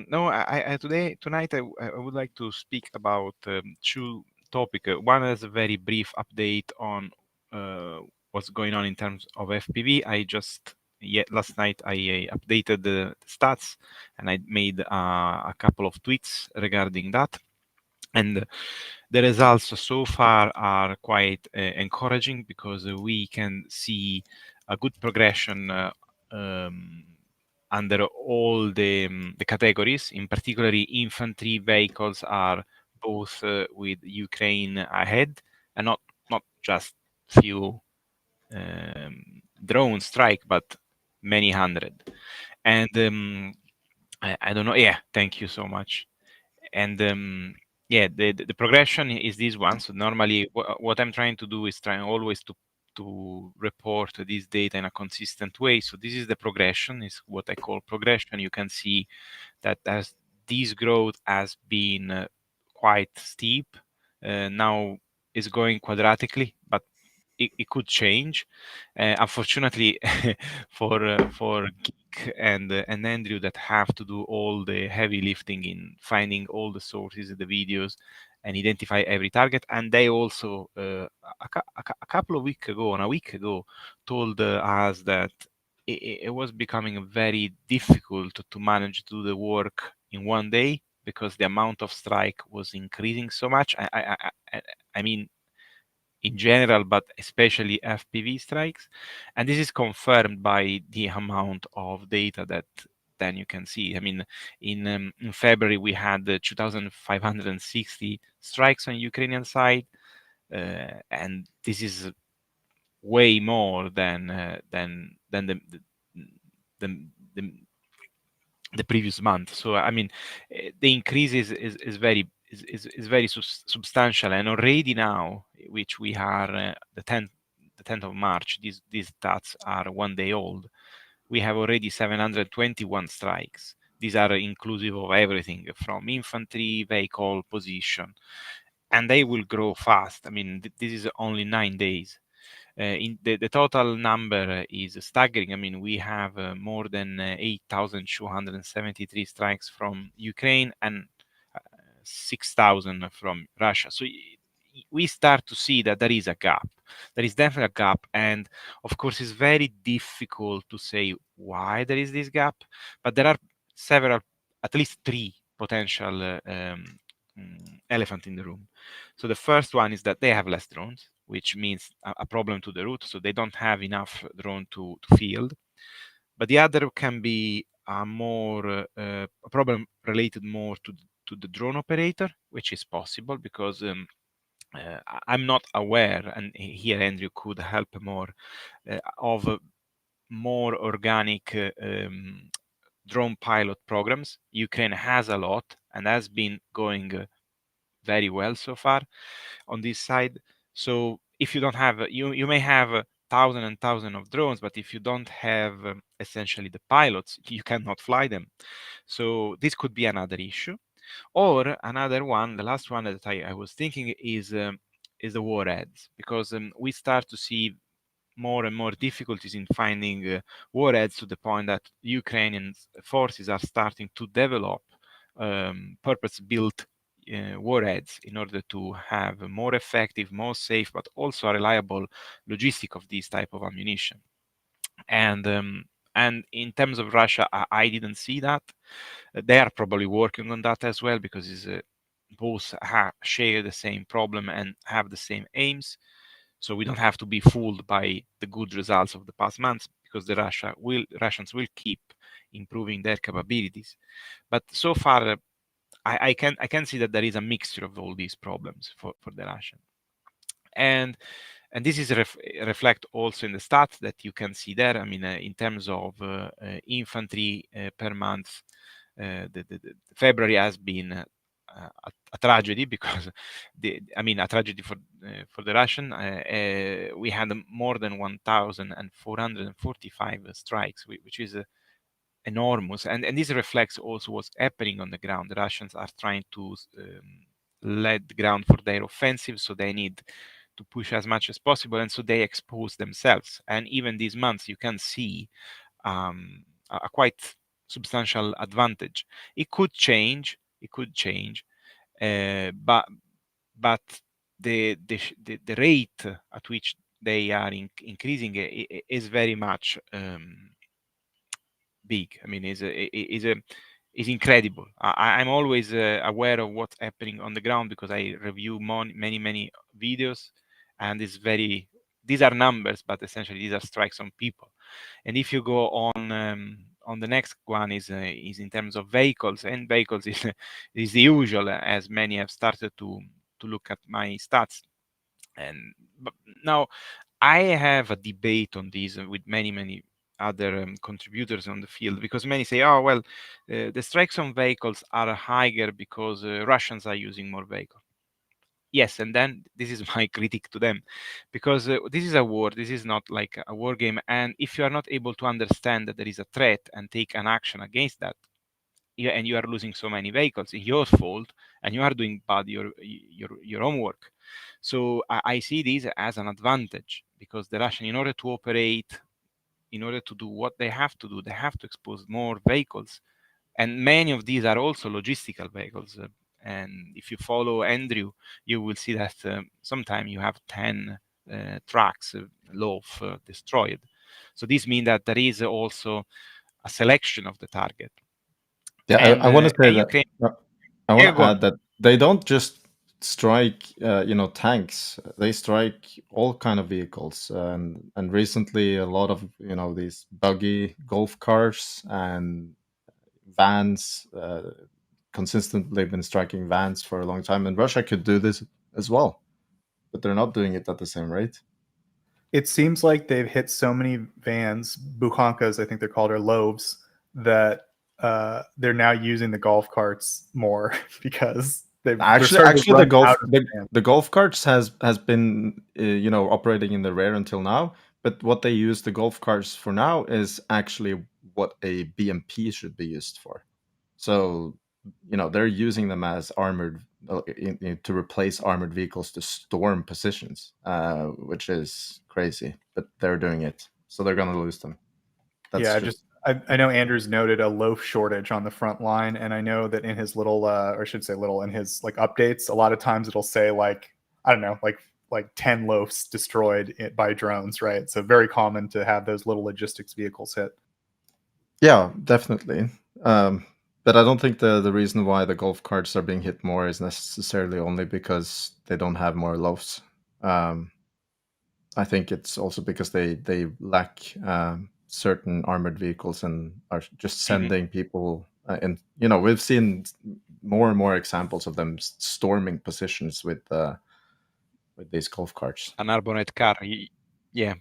no, tonight, I would like to speak about two topics. One is a very brief update on what's going on in terms of FPV. Last night I updated the stats, and I made a couple of tweets regarding that. And the results so far are quite encouraging, because we can see a good progression under all the categories. In particularly, infantry vehicles are both with Ukraine ahead, and not just few drone strike, but many hundred. And I don't know. Yeah, thank you so much. And yeah, the progression is this one. So normally, what I'm trying to do is trying always to report this data in a consistent way. So this is the progression, is what I call progression. You can see that as this growth has been quite steep, now is going quadratically, but it could change. Unfortunately, for Geek and Andrew, that have to do all the heavy lifting in finding all the sources of the videos and identify every target, and they also a couple of weeks ago, a week ago, told us that it was becoming very difficult to manage to do the work in one day, because the amount of strike was increasing so much. I mean, in general, but especially FPV strikes. And this is confirmed by the amount of data that then you can see. I mean, in February, we had 2,560 strikes on Ukrainian side, and this is way more than the, the the previous month. So I mean, the increase is very substantial, and already now, which we are the 10th of March, these stats are 1 day old. We have already 721 strikes. These are inclusive of everything from infantry, vehicle, position, and they will grow fast. I mean, this is only 9 days. In the total number is staggering. I mean, we have more than 8,273 strikes from Ukraine and 6,000 from Russia. So we start to see that there is a gap. There is definitely a gap. And of course, it's very difficult to say why there is this gap, but there are several, at least three potential elephant in the room. So the first one is that they have less drones, which means a problem to the route. So they don't have enough drone to field. But the other can be a problem related more to the drone operator, which is possible because I'm not aware, and here Andrew could help more, of more organic drone pilot programs. Ukraine has a lot and has been going very well so far on this side. So if you don't have, you may have thousand and thousand of drones, but if you don't have essentially the pilots, you cannot fly them. So this could be another issue. Or another one, the last one that I was thinking is the warheads, because we start to see more and more difficulties in finding warheads, to the point that Ukrainian forces are starting to develop purpose-built warheads in order to have a more effective, more safe, but also a reliable logistic of this type of ammunition. And in terms of Russia, I didn't see that. They are probably working on that as well, because both share the same problem and have the same aims. So we don't have to be fooled by the good results of the past months, because the Russians will keep improving their capabilities. But so far, I can see that there is a mixture of all these problems for the Russian. And this is reflect also in the stats that you can see there. I mean, in terms of infantry per month, the February has been a tragedy, because a tragedy for the Russian. We had more than 1,445 strikes, which is enormous, and this reflects also what's happening on the ground. The Russians are trying to let the ground for their offensive, so they need to push as much as possible, and so they expose themselves. And even these months, you can see a quite substantial advantage. It could change. It could change, but the rate at which they are increasing is very much big. I mean, is incredible. I'm always aware of what's happening on the ground because I review many videos, and it's very. These are numbers, but essentially these are strikes on people. And if you go on the next one is in terms of vehicles, and vehicles is the usual, as many have started to look at my stats. And but now I have a debate on this with many other contributors on the field, because many say, oh well, the strikes on vehicles are higher because Russians are using more vehicles. Yes, and then this is my critique to them, because this is a war. This is not like a war game, and if you are not able to understand that there is a threat and take an action against that, and you are losing so many vehicles, it's your fault, and you are doing bad your homework. So I see this as an advantage, because the Russian, in order to operate, in order to do what they have to do, they have to expose more vehicles, and many of these are also logistical vehicles. And if you follow Andrew, you will see that sometimes you have 10 trucks, loaf destroyed. So this means that there is also a selection of the target. Yeah, I want to say And that Ukraine, I want yeah, to go on. add that they don't just strike, tanks. They strike all kind of vehicles, and recently a lot of these buggy golf cars and vans. Consistently been striking vans for a long time, and Russia could do this as well, but they're not doing it at the same rate. It seems like they've hit so many vans, bukhankas, I think they're called, or loaves, that they're now using the golf carts more because they're starting to Actually, the run golf out of the, vans. the golf carts has been operating in the rare until now. But what they use the golf carts for now is actually what a BMP should be used for. So they're using them as armored to replace armored vehicles to storm positions, which is crazy. But they're doing it, so they're gonna lose them. That's Yeah, just I know Andrews noted a loaf shortage on the front line, and I know that in his little, or I should say little, in his like updates, a lot of times it'll say like, I don't know, like 10 loaves destroyed by drones, right? So very common to have those little logistics vehicles hit. yeah, definitely. But I don't think the reason why the golf carts are being hit more is necessarily only because they don't have more loaves. Um, I think it's also because they lack certain armored vehicles and are just Mhm. sending people. And we've seen more and more examples of them storming positions with these golf carts. An arbonet car, yeah,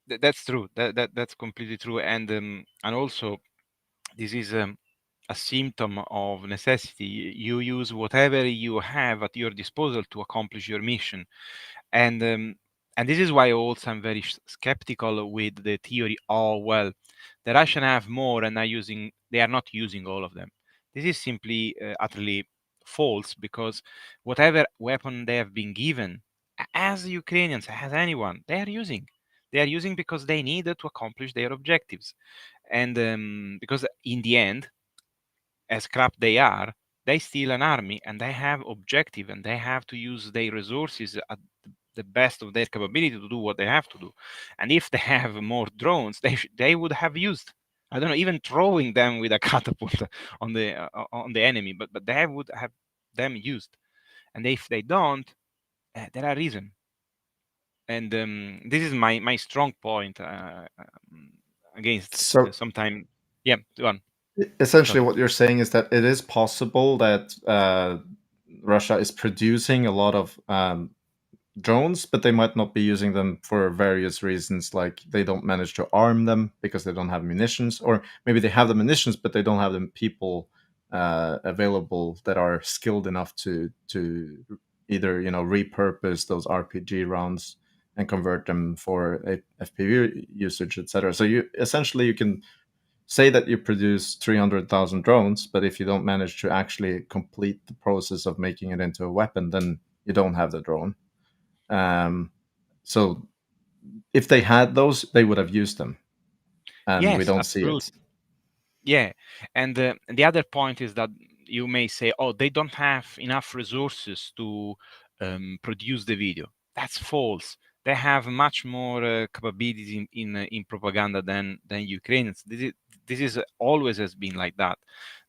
that's true. That's completely true. And also this is a symptom of necessity. You use whatever you have at your disposal to accomplish your mission. And um, and this is why also I'm very skeptical with the theory, oh well, the Russians have more and they are not using all of them. This is simply utterly false, because whatever weapon they have been given, as the Ukrainians, as anyone, they are using because they need it to accomplish their objectives. And because in the end, as crap they are, they steal an army and they have objective, and they have to use their resources at the best of their capability to do what they have to do. And if they have more drones, they would have used, I don't know, even throwing them with a catapult on the enemy, but they would have them used. And if they don't, there are reason. And this is my strong point against So sometime. Yeah, go on. essentially, Sorry. what you're saying is that it is possible that Russia is producing a lot of drones, but they might not be using them for various reasons, like they don't manage to arm them because they don't have munitions, or maybe they have the munitions but they don't have the people available that are skilled enough to either repurpose those RPG rounds and convert them for a FPV usage, etc. So you can say that you produce 300,000 drones, but if you don't manage to actually complete the process of making it into a weapon, then you don't have the drone. um, so if they had those, they would have used them, and we Yes, don't see it. absolutely. Yeah, and the other point is that you may say, oh, they don't have enough resources to produce the video. That's false. They have much more capabilities in propaganda than Ukrainians. This is always has been like that.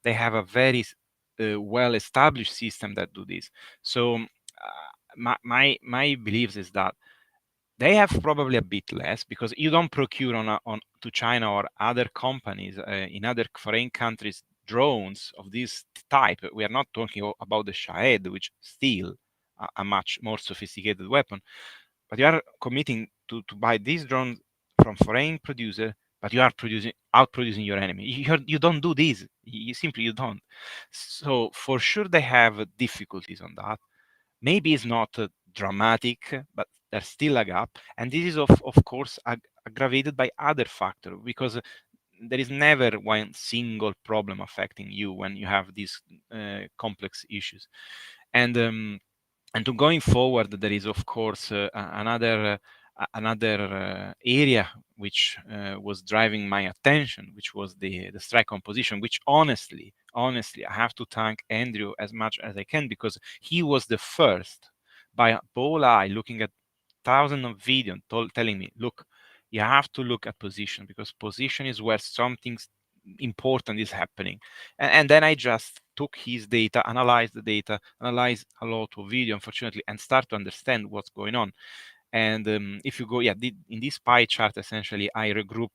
They have a very well established system that do this. So my beliefs is that they have probably a bit less because you don't procure on to China or other companies in other foreign countries drones of this type. We are not talking about the Shahed, which still a much more sophisticated weapon, but you are committing to buy these drones from foreign producer, but you are outproducing your enemy. You don't do this. You simply you don't. So for sure they have difficulties on that. Maybe it's not dramatic, but there's still a gap. And this is, of course, aggravated by other factors because there is never one single problem affecting you when you have these complex issues. And to going forward, there is, of course, another area which was driving my attention, which was the strike composition, which honestly, I have to thank Andrew as much as I can because he was the first by whole eye looking at thousands of videos telling me, look, you have to look at position because position is where something important is happening. And then I just took his data, analyzed the data, analyzed a lot of video, unfortunately, and start to understand what's going on. And if you go, in this pie chart, essentially, I regroup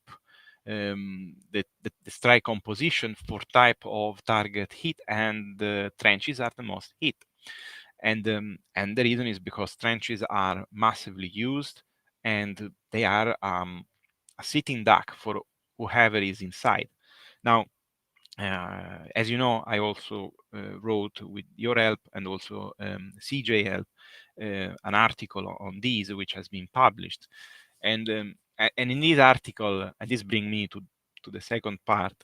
the strike composition for type of target hit, and the trenches are the most hit. And the reason is because trenches are massively used, and they are a sitting duck for whoever is inside. Now, as you know, I also wrote with your help and also CJ help an article on these, which has been published. And in this article, and this brings me to the second part,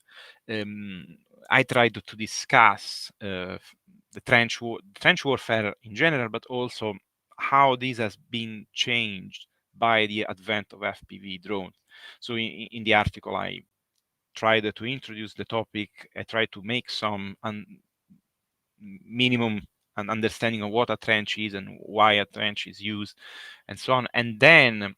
I tried to discuss the trench warfare in general, but also how this has been changed by the advent of FPV drones. So in the article, I tried to introduce the topic. I tried to make some minimum an understanding of what a trench is and why a trench is used, and so on. And then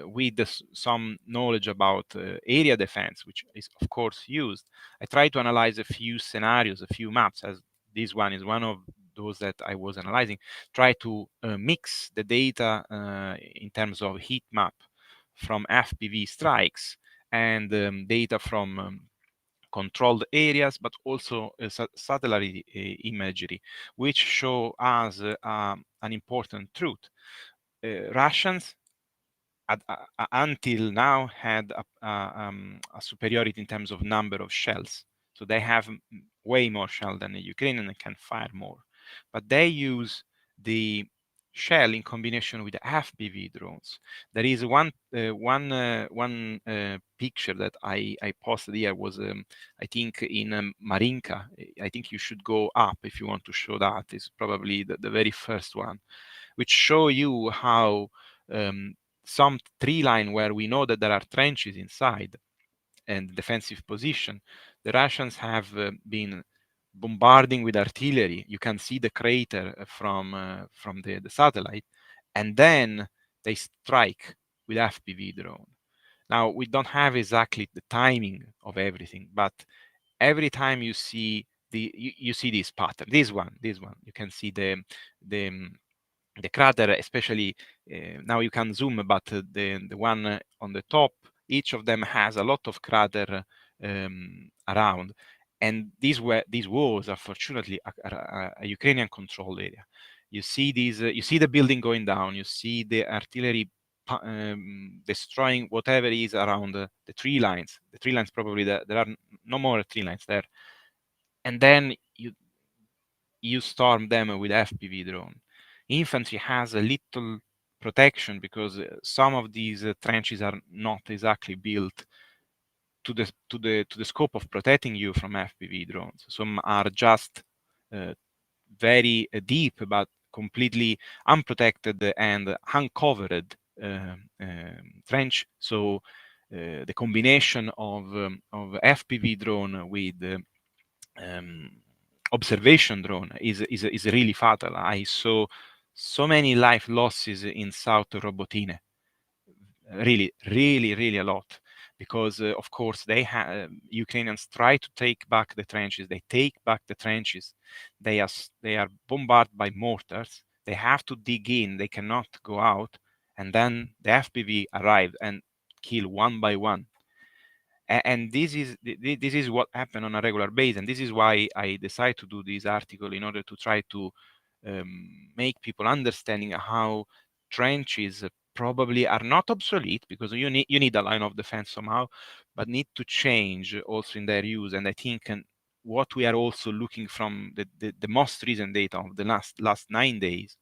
with some knowledge about area defense, which is of course used, I tried to analyze a few scenarios, a few maps, as this one is one of those that I was analyzing, try to mix the data in terms of heat map from FPV strikes and data from controlled areas, but also satellite imagery, which show us an important truth. Russians until now had a superiority in terms of number of shells. So they have way more shell than the Ukrainian and can fire more. But they use the shell in combination with FPV drones. There is one picture that I posted here was I think in Marinka. I think you should go up if you want to show that. It's probably the very first one, which show you how some tree line where we know that there are trenches inside and defensive position, the Russians have been bombarding with artillery. You can see the crater from the satellite, and then they strike with FPV drone. Now we don't have exactly the timing of everything, but every time you see you see this pattern. This one, you can see the crater, especially now you can zoom, but the one on the top, each of them has a lot of crater around, and these walls are fortunately a Ukrainian controlled area. You see these, you see the building going down, you see the artillery destroying whatever is around the tree lines. The tree lines probably there are no more tree lines there, and then you storm them with FPV drone. Infantry has a little protection because some of these trenches are not exactly built to the scope of protecting you from FPV drones. Some are just very deep, but completely unprotected and uncovered trench. So the combination of FPV drone with observation drone is really fatal. I saw so many life losses in South Robotine, really a lot, because of course Ukrainians try to take back the trenches. They take back the trenches. They are bombarded by mortars. They have to dig in. They cannot go out, and then the FPV arrived and kill one by one. And this is what happened on a regular basis, and this is why I decided to do this article, in order to try to make people understanding how trenches probably are not obsolete, because you need a line of defense somehow, but need to change also in their use. And I think what we are also looking from the most recent data of the last 9 days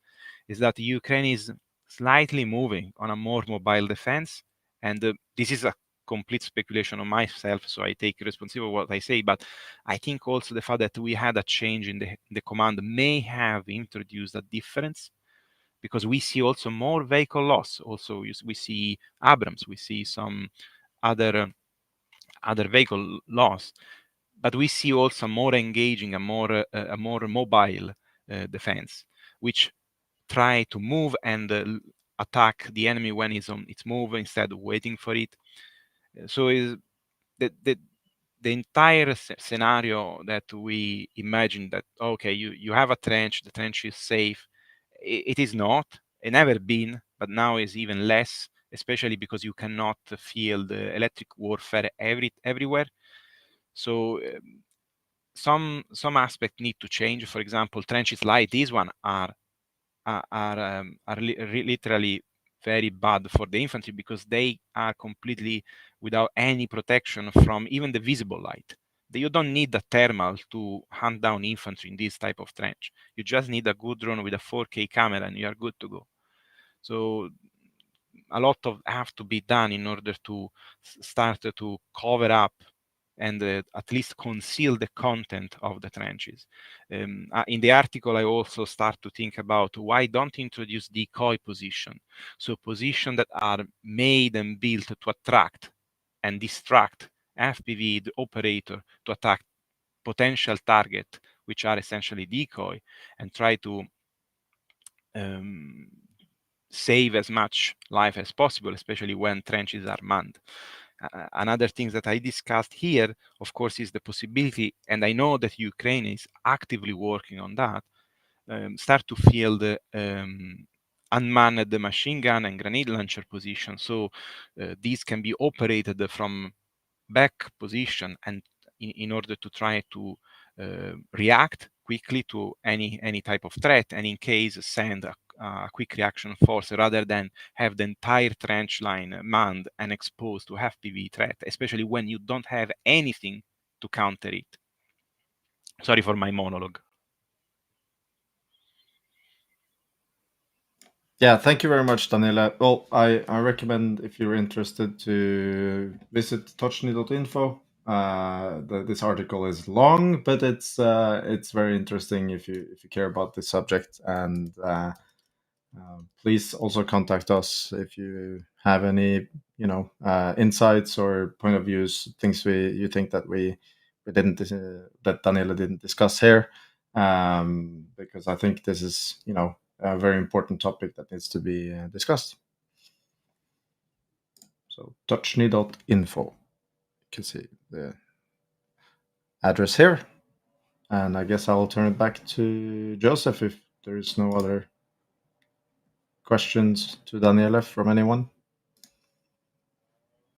is that Ukraine is slightly moving on a more mobile defense, and this is a complete speculation on myself, so I take responsibility for what I say. But I think also the fact that we had a change in the command may have introduced a difference, because we see also more vehicle loss. Also, we see Abrams, we see some other vehicle loss, but we see also more engaging, a more mobile defense, which try to move and attack the enemy when it's on its move, instead of waiting for it. So is the entire scenario that we imagine, that okay, you have a trench, the trench is safe. It is not. It never been, but now is even less, especially because you cannot field electric warfare everywhere. So some aspects need to change. For example, trenches like this one are literally very bad for the infantry, because they are completely without any protection from even the visible light. You don't need a thermal to hunt down infantry in this type of trench. You just need a good drone with a 4K camera and you are good to go. So a lot of have to be done in order to start to cover up and at least conceal the content of the trenches. In the article, I also start to think about why don't introduce decoy position. So positions that are made and built to attract and distract FPV the operator to attack potential target, which are essentially decoy, and try to save as much life as possible, especially when trenches are manned. Another thing that I discussed here, of course, is the possibility, and I know that Ukraine is actively working on that, start to field unmanned machine gun and grenade launcher position. So these can be operated from back position, and in order to try to react quickly to any type of threat, and in case send a quick reaction force, rather than have the entire trench line manned and exposed to FPV threat, especially when you don't have anything to counter it. Sorry for my monologue. Yeah, thank you very much, Daniele. Well, I recommend, if you're interested, to visit Tochnyi.info. This article is long, but it's very interesting if you care about this subject. And please also contact us if you have any insights or point of views, things you think that we didn't that Daniele didn't discuss here, because I think this is a very important topic that needs to be discussed. So Tochnyi.info, you can see the address here, and I guess I'll turn it back to Joseph if there is no other questions to Daniele from anyone.